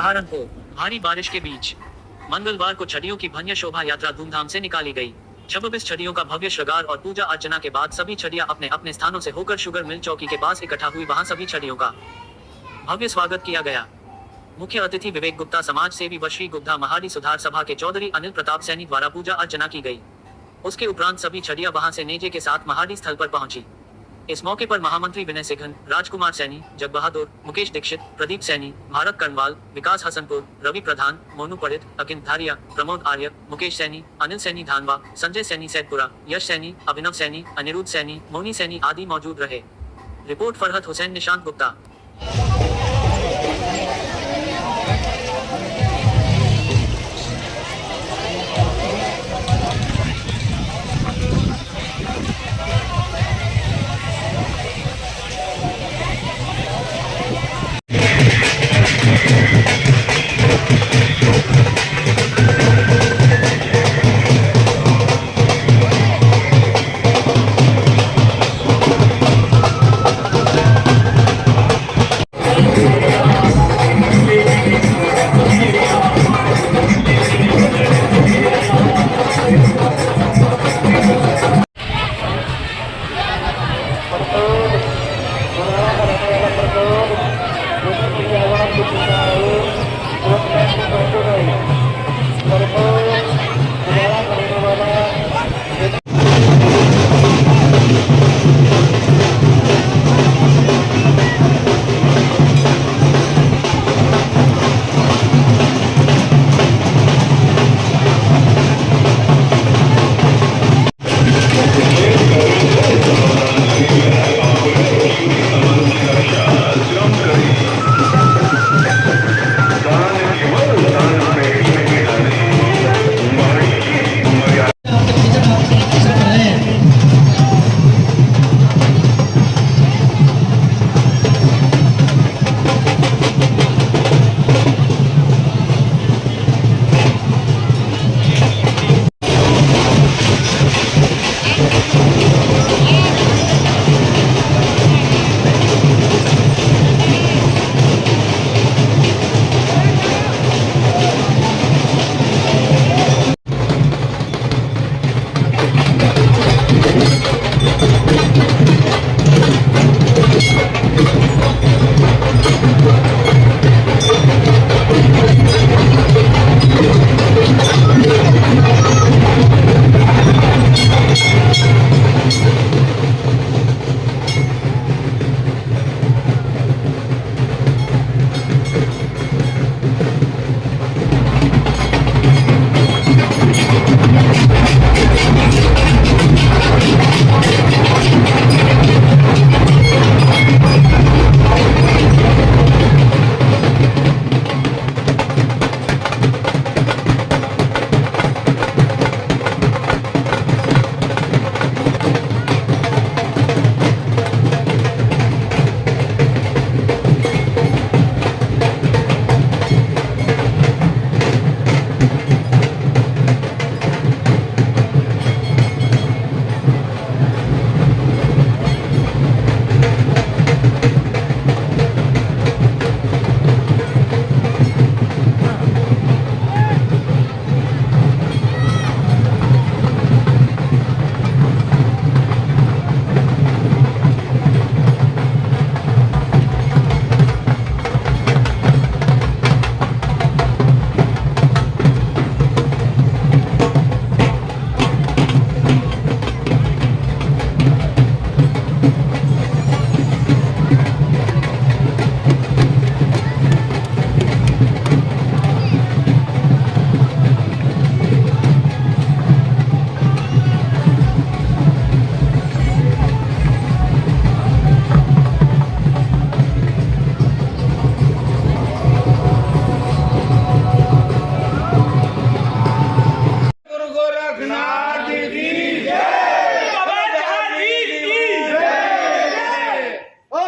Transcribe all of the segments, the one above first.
सहारनपुर भारी बारिश के बीच मंगलवार को छड़ियों की भव्य शोभा यात्रा धूमधाम से निकाली गई। 26 छड़ियों का भव्य श्रृंगार और पूजा अर्चना के बाद सभी छड़ियां अपने अपने स्थानों से होकर शुगर मिल चौकी के पास इकट्ठा हुई। वहां सभी छड़ियों का भव्य स्वागत किया गया। मुख्य अतिथि विवेक गुप्ता, समाज सेवी व श्री गुप्ता महाड़ी सुधार सभा के चौधरी अनिल प्रताप सैनी द्वारा पूजा अर्चना की गई। उसके उपरांत सभी छड़ियां वहां से नेजे के साथ महाड़ी स्थल पर पहुंची। इस मौके पर महामंत्री विनय सिघन, राजकुमार सैनी, जग बहादुर, मुकेश दीक्षित, प्रदीप सैनी, भारत कर्णवाल, विकास हसनपुर, रवि प्रधान, मोनू पड़ित, अकिन धारिया, प्रमोद आर्य, मुकेश सैनी, अनिल सैनी धानवा, संजय सैनी सैदपुरा, यश सैनी, अभिनव सैनी, अनिरुद्ध सैनी, मोनी सैनी आदि मौजूद रहे। रिपोर्ट फरहत हुसैन, निशांत गुप्ता।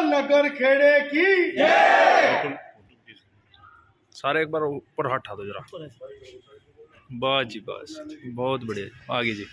नगर खेड़े की सारे एक बार ऊपर हटा दो जरा। बस जी बस, बहुत बढ़िया। आगे जी।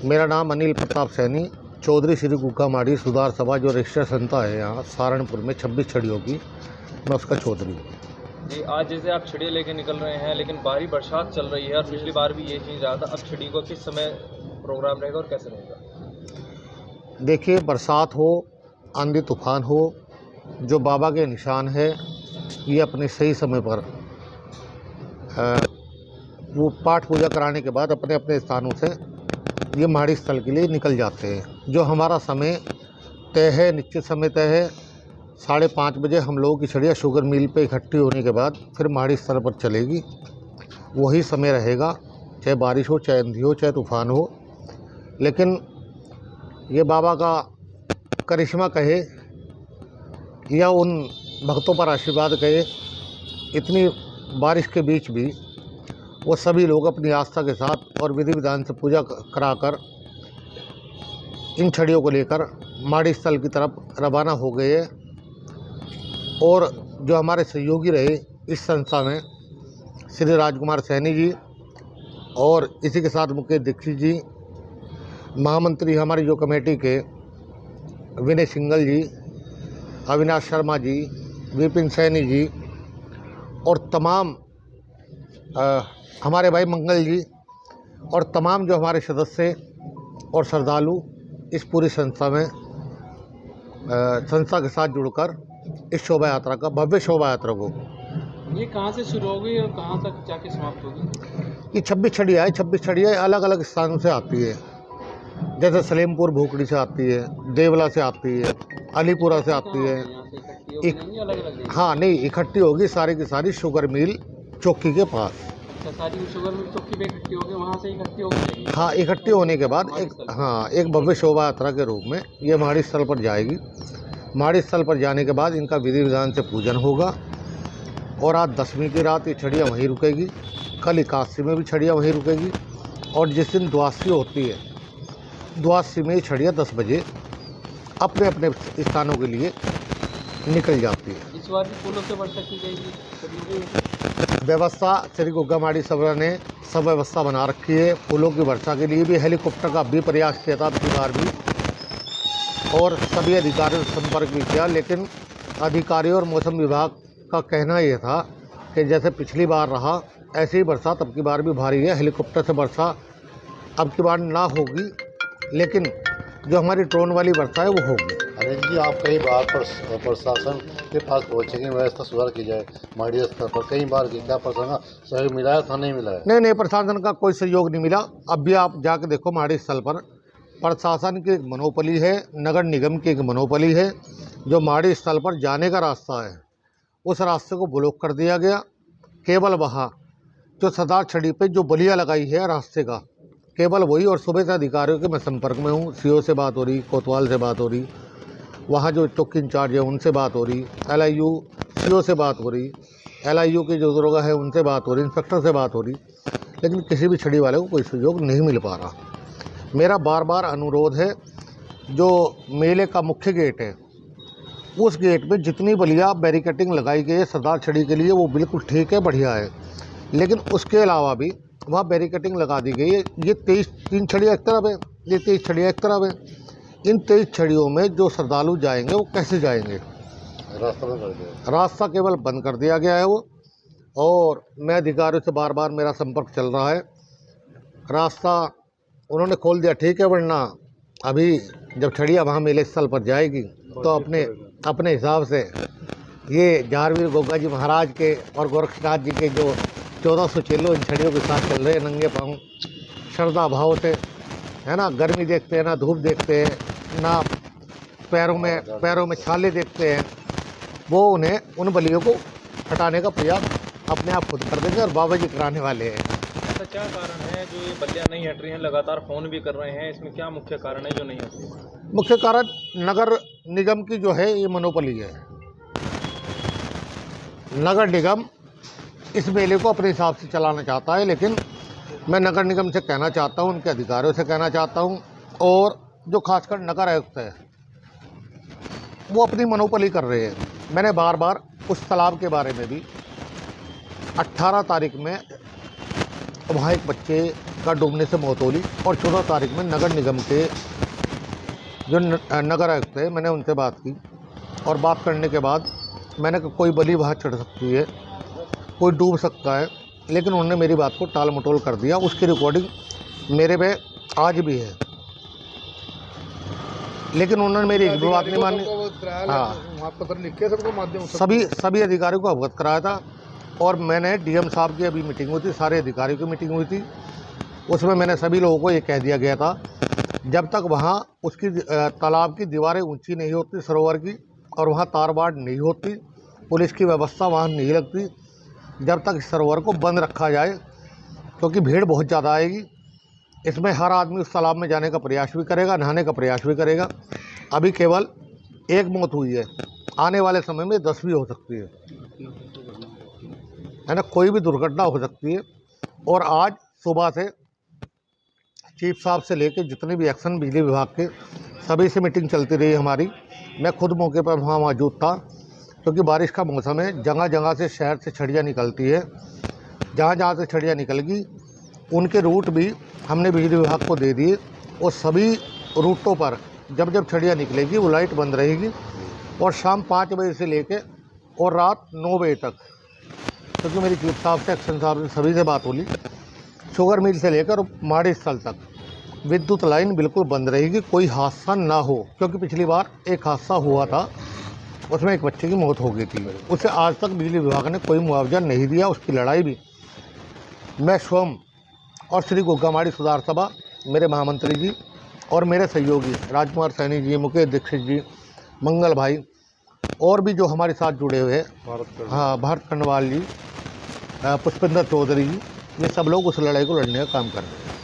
मेरा नाम अनिल प्रताप सैनी, चौधरी श्री गुग्गा माड़ी सुधार सभा जो रजिस्टर संस्था है यहाँ सहारनपुर में 26 छड़ियों की, मैं उसका चौधरी हूँ। जी, आज जैसे आप छड़ियाँ लेके निकल रहे हैं, लेकिन भारी बरसात चल रही है और पिछली बार भी ये चीज़ रहा था। अब छड़ी को किस समय प्रोग्राम रहेगा और कैसे रहेगा? देखिए, बरसात हो, आंधी तूफान हो, जो बाबा के निशान है ये अपने सही समय पर वो पाठ पूजा कराने के बाद अपने अपने स्थानों से ये माड़ी स्थल के लिए निकल जाते हैं। जो हमारा समय तय है, निश्चित समय तय है, 5:30 बजे हम लोगों की छड़ियाँ शुगर मिल पे इकट्ठी होने के बाद फिर माड़ी स्थल पर चलेगी। वही समय रहेगा, चाहे बारिश हो, चाहे आंधी हो, चाहे तूफान हो। लेकिन ये बाबा का करिश्मा कहे या उन भक्तों पर आशीर्वाद कहे, इतनी बारिश के बीच भी वो सभी लोग अपनी आस्था के साथ और विधि विधान से पूजा कराकर इन छड़ियों को लेकर माड़ी स्थल की तरफ रवाना हो गए हैं। और जो हमारे सहयोगी रहे इस संस्था में, श्री राजकुमार सैनी जी और इसी के साथ मुकेश दीक्षित जी, महामंत्री हमारी जो कमेटी के विनय सिंगल जी, अविनाश शर्मा जी, विपिन सैनी जी और तमाम हमारे भाई मंगल जी और तमाम जो हमारे सदस्य और श्रद्धालु इस पूरी संस्था में संस्था के साथ जुड़कर इस शोभा यात्रा का, भव्य शोभा यात्रा को, ये कहाँ से शुरू होगी और कहाँ तक जाके समाप्त होगी? ये 26 छड़ियाँ है। 26 छड़ियाँ अलग अलग स्थानों से आती है, जैसे सलेमपुर भोकड़ी से आती है, देवला से आती है, अलीपुरा से आती है। हाँ नहीं, इकट्ठी होगी सारी की सारी शुगर मिल चौकी के पास। अच्छा, सारी शुगर मिल चौकी पे इकट्ठी होगी, वहाँ से इकट्ठी होगी? हाँ, इकट्ठी होने के बाद एक भव्य शोभा यात्रा के रूप में ये माड़ी स्थल पर जाएगी। माड़ी स्थल पर जाने के बाद इनका विधि विधान से पूजन होगा और आज 10वीं की रात ये छड़ियाँ वहीं रुकेगी। कल एकादशी में भी छड़ियाँ वहीं रुकेगी और जिस दिन द्वादशी होती है, द्वादशी में ये छड़ियाँ 10 बजे अपने अपने स्थानों के लिए निकल जाती है। इस बार भी फूलों से वर्षा की जाएगी? व्यवस्था श्री गुग्गा माड़ी सभा ने सब व्यवस्था बना रखी है। फूलों की वर्षा के लिए भी हेलीकॉप्टर का भी प्रयास किया था पिछली बार भी, और सभी अधिकारियों से संपर्क भी किया। लेकिन अधिकारियों और मौसम विभाग का कहना यह था कि जैसे पिछली बार रहा ऐसी ही बरसात अब की बार भी भारी है। हेलीकॉप्टर से वर्षा अब की बार ना होगी, लेकिन जो हमारी ड्रोन वाली वर्षा है वो होगी। अनिल जी, आप कई बार प्रशासन के पास पहुँचे कि व्यवस्था सुधार की जाए माड़ी स्तर पर, कई बार की, क्या प्रशासन सहयोग मिला है था? नहीं मिला है? नहीं, प्रशासन का कोई सहयोग नहीं मिला। अब भी आप जाके देखो माड़ी स्थल पर प्रशासन की एक मनोपली है, नगर निगम की एक मनोपली है। जो माड़ी स्थल पर जाने का रास्ता है उस रास्ते को ब्लॉक कर दिया गया। केवल वहाँ जो सरदार छड़ी पे जो बलिया लगाई है रास्ते का, केवल वही। और सुबह से अधिकारियों के मैं संपर्क में हूँ, सीओ से बात हो रही, कोतवाल से बात हो रही, वहाँ जो चौकी इंचार्ज है उनसे बात हो रही, LIU सीओ से बात हो रही, LIU के जो दरोगा है उनसे बात हो रही, इंस्पेक्टर से बात हो रही, लेकिन किसी भी छड़ी वाले को कोई सहयोग नहीं मिल पा रहा। मेरा बार बार अनुरोध है, जो मेले का मुख्य गेट है उस गेट पे जितनी बलिया बैरिकेटिंग लगाई गई है सरदार छड़ी के लिए वो बिल्कुल ठीक है, बढ़िया है। लेकिन उसके अलावा भी वहाँ बैरिकेटिंग लगा दी गई है। ये 3 छड़ियाँ एक तरफ है, ये 23 छड़ियाँ एक तरफ है। इन 23 छड़ियों में जो श्रद्धालु जाएंगे वो कैसे जाएंगे? रास्ता बंद कर दिया, रास्ता केवल बंद कर दिया गया है वो। और मैं अधिकारियों से बार बार मेरा संपर्क चल रहा है, रास्ता उन्होंने खोल दिया ठीक है, वरना अभी जब छड़ियाँ वहाँ मेले स्थल पर जाएगी तो अपने हिसाब से ये झारवीर गोगा जी महाराज के और गोरक्षनाथ जी के जो 1400 चेलों इन छड़ियों के साथ चल रहे हैं नंगे पाँव, श्रद्धा भाव से, है ना। गर्मी देखते हैं ना, धूप देखते हैं ना, पैरों में छाले देखते हैं। वो उन्हें उन बलियों को हटाने का प्रयास अपने आप खुद कर देंगे और बाबा जी कराने वाले हैं। ऐसा क्या कारण है जो ये बलियाँ नहीं हट रही हैं? लगातार फ़ोन भी कर रहे हैं, इसमें क्या मुख्य कारण है जो नहीं हट रही? मुख्य कारण नगर निगम की जो है ये मनोपली है। नगर निगम इस मेले को अपने हिसाब से चलाना चाहता है, लेकिन मैं नगर निगम से कहना चाहता हूँ, उनके अधिकारियों से कहना चाहता हूँ, और जो खासकर नगर आयुक्त है वो अपनी मनोपली कर रहे हैं। मैंने बार बार उस तालाब के बारे में भी 18 तारीख में वहाँ एक बच्चे का डूबने से मौत हो ली। और 14 तारीख में नगर निगम के जो नगर आयुक्त थे, मैंने उनसे बात की और बात करने के बाद मैंने कहा कोई बलि वहाँ चढ़ सकती है, कोई डूब सकता है, लेकिन उन्होंने मेरी बात को टाल मटोल कर दिया। उसकी रिकॉर्डिंग मेरे पे आज भी है, लेकिन उन्होंने मेरी एक भी बात नहीं मानी। हाँ, वहाँ पत्र लिख के सबको माध्यम से सभी अधिकारियों को अवगत कराया था। और मैंने डीएम साहब की अभी मीटिंग हुई थी, सारे अधिकारियों की मीटिंग हुई थी, उसमें मैंने सभी लोगों को ये कह दिया गया था जब तक वहाँ उसकी तालाब की दीवारें ऊंची नहीं होती सरोवर की और वहाँ तार बाड़ नहीं होती, पुलिस की व्यवस्था वहाँ नहीं लगती, जब तक इस सरोवर को बंद रखा जाए, क्योंकि भीड़ बहुत ज़्यादा आएगी। इसमें हर आदमी उस तालाब में जाने का प्रयास भी करेगा, नहाने का प्रयास भी करेगा। अभी केवल एक मौत हुई है, आने वाले समय में 10 भी हो सकती है ना, कोई भी दुर्घटना हो सकती है। और आज सुबह से चीफ साहब से लेकर जितने भी एक्शन बिजली विभाग के सभी से मीटिंग चलती रही हमारी। मैं खुद मौके पर वहाँ मौजूद था, क्योंकि बारिश का मौसम है, जगह जगह से शहर से छड़ियाँ निकलती है। जहाँ जहाँ से छड़ियाँ निकलेगी उनके रूट भी हमने बिजली विभाग को दे दिए, और सभी रूटों पर जब जब छड़ियाँ निकलेगी वो लाइट बंद रहेगी। और शाम 5 बजे से लेकर और रात 9 बजे तक, क्योंकि मेरी चीफ साहब से, एक्शन साहब से, सभी से बात होली, शुगर मिल से लेकर माड़ी स्थल तक विद्युत लाइन बिल्कुल बंद रहेगी, कोई हादसा ना हो। क्योंकि पिछली बार एक हादसा हुआ था, उसमें एक बच्चे की मौत हो गई थी, उसे आज तक बिजली विभाग ने कोई मुआवजा नहीं दिया। उसकी लड़ाई भी मैं स्वयं और श्री गोगामाड़ी सुधार सभा, मेरे महामंत्री जी और मेरे सहयोगी राजकुमार सैनी जी, मुकेश दीक्षित जी, मंगल भाई, और भी जो हमारे साथ जुड़े हुए हैं, हाँ, भारत खंडवाल जी, पुष्पेंद्र चौधरी जी, ये सब लोग उस लड़ाई को लड़ने का काम कर रहे हैं।